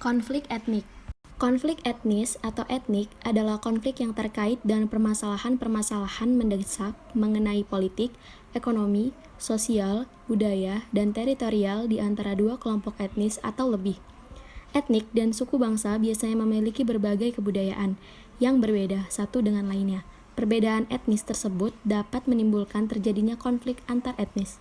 Konflik etnik. Konflik etnis atau etnik adalah konflik yang terkait dengan permasalahan-permasalahan mendesak mengenai politik, ekonomi, sosial, budaya, dan teritorial di antara dua kelompok etnis atau lebih. Etnik dan suku bangsa biasanya memiliki berbagai kebudayaan yang berbeda satu dengan lainnya. Perbedaan etnis tersebut dapat menimbulkan terjadinya konflik antar etnis.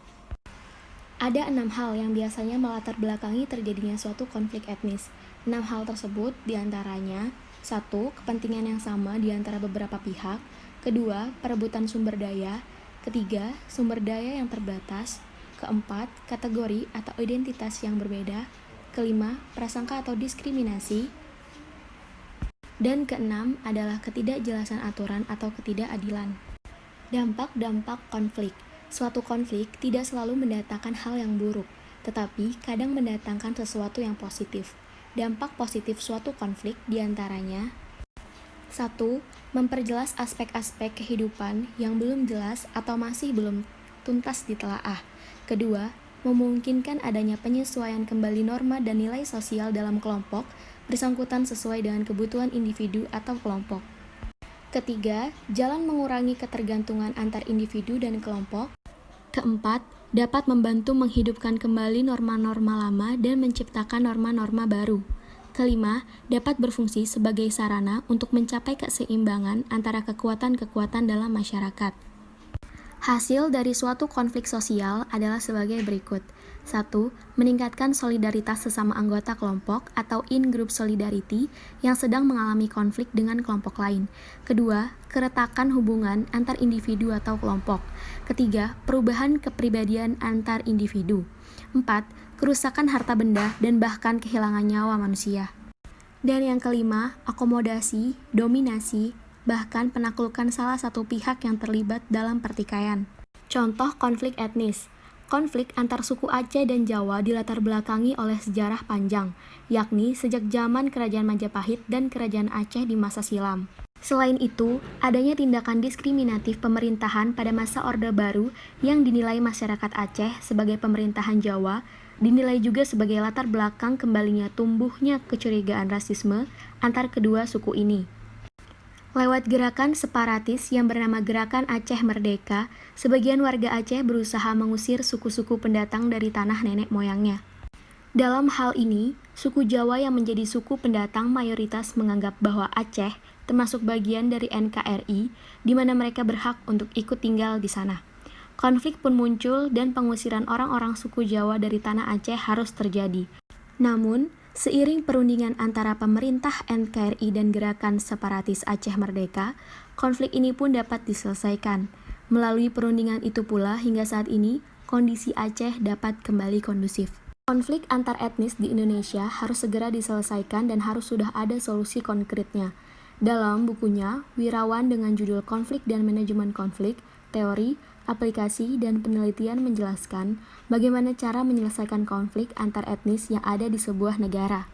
Ada 6 hal yang biasanya melatar belakangi terjadinya suatu konflik etnis. 6 hal tersebut diantaranya: 1. Kepentingan yang sama di antara beberapa pihak. 2. Perebutan sumber daya. 3. Sumber daya yang terbatas. 4. Kategori atau identitas yang berbeda. 5. Prasangka atau diskriminasi. Dan 6 adalah ketidakjelasan aturan atau ketidakadilan. Dampak-dampak konflik. Suatu konflik tidak selalu mendatangkan hal yang buruk, tetapi kadang mendatangkan sesuatu yang positif. Dampak positif suatu konflik diantaranya: 1. Memperjelas aspek-aspek kehidupan yang belum jelas atau masih belum tuntas ditelaah. 2. Memungkinkan adanya penyesuaian kembali norma dan nilai sosial dalam kelompok bersangkutan sesuai dengan kebutuhan individu atau kelompok. 3. Jalan mengurangi ketergantungan antar individu dan kelompok. 4. Dapat membantu menghidupkan kembali norma-norma lama dan menciptakan norma-norma baru. 5. Dapat berfungsi sebagai sarana untuk mencapai keseimbangan antara kekuatan-kekuatan dalam masyarakat. Hasil dari suatu konflik sosial adalah sebagai berikut. 1. Meningkatkan solidaritas sesama anggota kelompok atau in-group solidarity yang sedang mengalami konflik dengan kelompok lain. 2. Keretakan hubungan antar individu atau kelompok. 3. Perubahan kepribadian antar individu. 4. Kerusakan harta benda dan bahkan kehilangan nyawa manusia. Dan yang kelima, akomodasi, dominasi, bahkan penaklukan salah satu pihak yang terlibat dalam pertikaian. Contoh konflik etnis. Konflik antar suku Aceh dan Jawa dilatar belakangi oleh sejarah panjang, yakni sejak zaman Kerajaan Majapahit dan Kerajaan Aceh di masa silam. Selain itu, adanya tindakan diskriminatif pemerintahan pada masa Orde Baru yang dinilai masyarakat Aceh sebagai pemerintahan Jawa, dinilai juga sebagai latar belakang kembalinya tumbuhnya kecurigaan rasisme antar kedua suku ini. Lewat gerakan separatis yang bernama Gerakan Aceh Merdeka, sebagian warga Aceh berusaha mengusir suku-suku pendatang dari tanah nenek moyangnya. Dalam hal ini, suku Jawa yang menjadi suku pendatang mayoritas menganggap bahwa Aceh termasuk bagian dari NKRI, di mana mereka berhak untuk ikut tinggal di sana. Konflik pun muncul dan pengusiran orang-orang suku Jawa dari tanah Aceh harus terjadi. Namun, seiring perundingan antara pemerintah NKRI dan gerakan separatis Aceh Merdeka, konflik ini pun dapat diselesaikan. Melalui perundingan itu pula hingga saat ini, kondisi Aceh dapat kembali kondusif. Konflik antar etnis di Indonesia harus segera diselesaikan dan harus sudah ada solusi konkretnya. Dalam bukunya, Wirawan dengan judul Konflik dan Manajemen Konflik, Teori, Aplikasi, dan Penelitian menjelaskan bagaimana cara menyelesaikan konflik antar etnis yang ada di sebuah negara.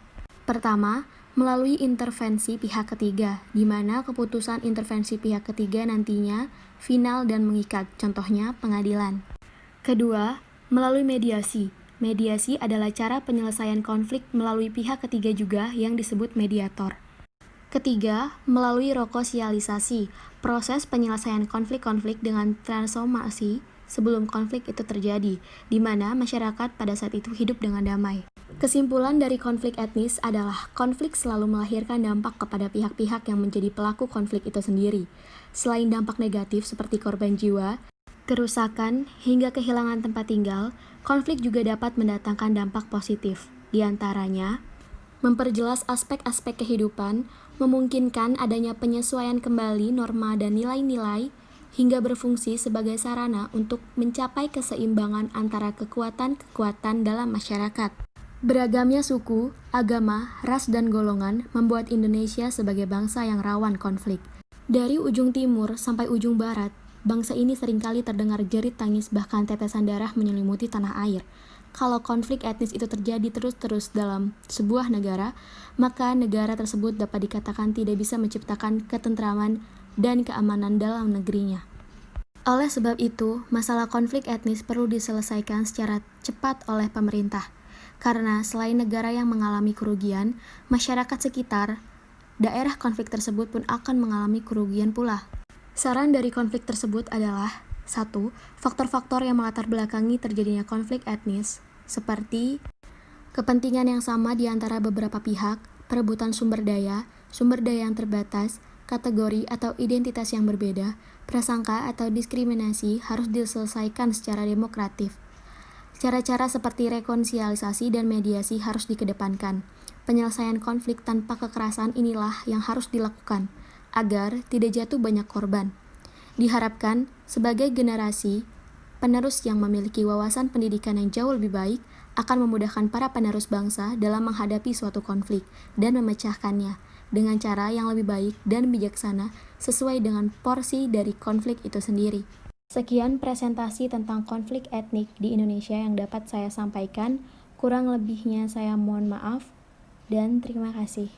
Pertama, melalui intervensi pihak ketiga, di mana keputusan intervensi pihak ketiga nantinya final dan mengikat, contohnya pengadilan. Kedua, melalui mediasi. Mediasi adalah cara penyelesaian konflik melalui pihak ketiga juga yang disebut mediator. Ketiga, melalui rekonsiliasi, proses penyelesaian konflik-konflik dengan transformasi sebelum konflik itu terjadi, di mana masyarakat pada saat itu hidup dengan damai. Kesimpulan dari konflik etnis adalah konflik selalu melahirkan dampak kepada pihak-pihak yang menjadi pelaku konflik itu sendiri. Selain dampak negatif seperti korban jiwa, kerusakan, hingga kehilangan tempat tinggal, konflik juga dapat mendatangkan dampak positif. Di antaranya, memperjelas aspek-aspek kehidupan, memungkinkan adanya penyesuaian kembali norma dan nilai-nilai, hingga berfungsi sebagai sarana untuk mencapai keseimbangan antara kekuatan-kekuatan dalam masyarakat. Beragamnya suku, agama, ras, dan golongan membuat Indonesia sebagai bangsa yang rawan konflik. Dari ujung timur sampai ujung barat, bangsa ini seringkali terdengar jerit tangis bahkan tetesan darah menyelimuti tanah air. Kalau konflik etnis itu terjadi terus-terus dalam sebuah negara, maka negara tersebut dapat dikatakan tidak bisa menciptakan ketentraman dan keamanan dalam negerinya. Oleh sebab itu, masalah konflik etnis perlu diselesaikan secara cepat oleh pemerintah. Karena selain negara yang mengalami kerugian, masyarakat sekitar daerah konflik tersebut pun akan mengalami kerugian pula. Saran dari konflik tersebut adalah 1. Faktor-faktor yang melatar belakangi terjadinya konflik etnis, seperti kepentingan yang sama di antara beberapa pihak, perebutan sumber daya yang terbatas, kategori atau identitas yang berbeda, prasangka atau diskriminasi harus diselesaikan secara demokratif. Cara-cara seperti rekonsiliasi dan mediasi harus dikedepankan. Penyelesaian konflik tanpa kekerasan inilah yang harus dilakukan, agar tidak jatuh banyak korban. Diharapkan, sebagai generasi penerus yang memiliki wawasan pendidikan yang jauh lebih baik, akan memudahkan para penerus bangsa dalam menghadapi suatu konflik dan memecahkannya dengan cara yang lebih baik dan bijaksana sesuai dengan porsi dari konflik itu sendiri. Sekian presentasi tentang konflik etnik di Indonesia yang dapat saya sampaikan. Kurang lebihnya saya mohon maaf dan terima kasih.